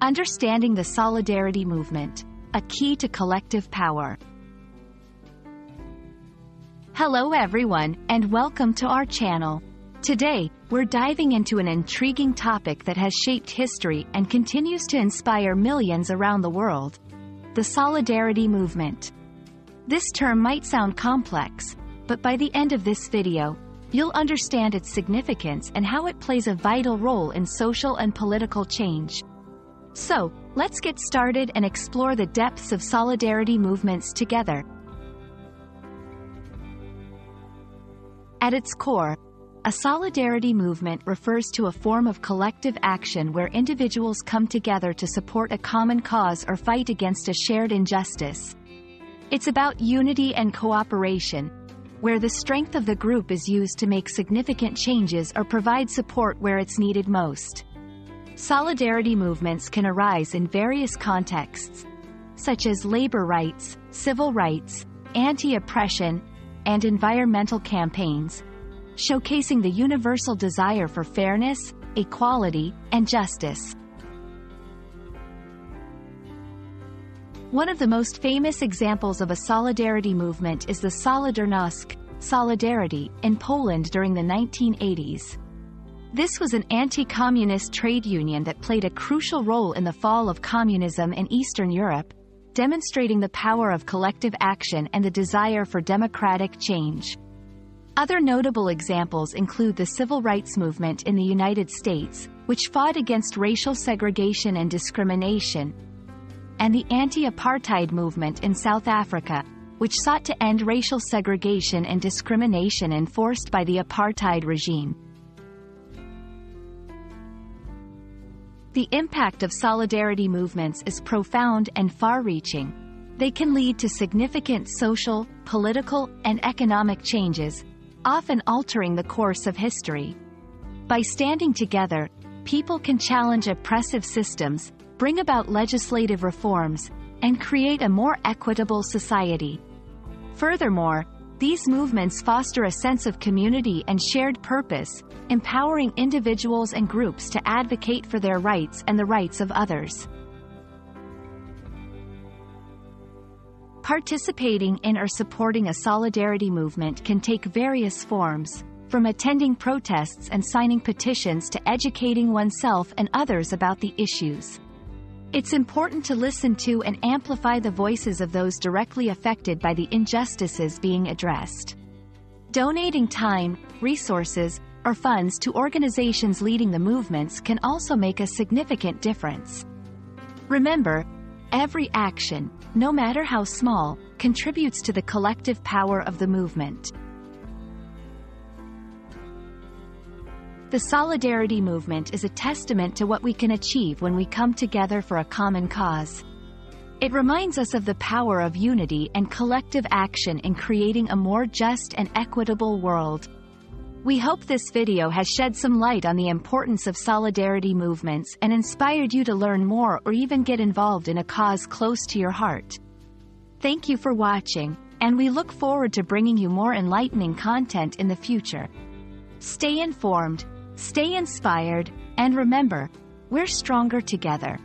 Understanding the Solidarity Movement, a key to collective power. Hello everyone, and welcome to our channel. Today, we're diving into an intriguing topic that has shaped history and continues to inspire millions around the world: the Solidarity Movement. This term might sound complex, but by the end of this video, you'll understand its significance and how it plays a vital role in social and political change. So, let's get started and explore the depths of solidarity movements together. At its core, a solidarity movement refers to a form of collective action where individuals come together to support a common cause or fight against a shared injustice. It's about unity and cooperation, where the strength of the group is used to make significant changes or provide support where it's needed most. Solidarity movements can arise in various contexts, such as labor rights, civil rights, anti-oppression, and environmental campaigns, showcasing the universal desire for fairness, equality, and justice. One of the most famous examples of a solidarity movement is the Solidarność, Solidarity, in Poland during the 1980s. This was an anti-communist trade union that played a crucial role in the fall of communism in Eastern Europe, demonstrating the power of collective action and the desire for democratic change. Other notable examples include the civil rights movement in the United States, which fought against racial segregation and discrimination, and the anti-apartheid movement in South Africa, which sought to end racial segregation and discrimination enforced by the apartheid regime. The impact of solidarity movements is profound and far-reaching. They can lead to significant social, political, and economic changes, often altering the course of history. By standing together, people can challenge oppressive systems, bring about legislative reforms, and create a more equitable society. Furthermore, these movements foster a sense of community and shared purpose, empowering individuals and groups to advocate for their rights and the rights of others. Participating in or supporting a solidarity movement can take various forms, from attending protests and signing petitions to educating oneself and others about the issues. It's important to listen to and amplify the voices of those directly affected by the injustices being addressed. Donating time, resources, or funds to organizations leading the movements can also make a significant difference. Remember, every action, no matter how small, contributes to the collective power of the movement. The Solidarity Movement is a testament to what we can achieve when we come together for a common cause. It reminds us of the power of unity and collective action in creating a more just and equitable world. We hope this video has shed some light on the importance of solidarity movements and inspired you to learn more or even get involved in a cause close to your heart. Thank you for watching, and we look forward to bringing you more enlightening content in the future. Stay informed, stay inspired, and remember, we're stronger together.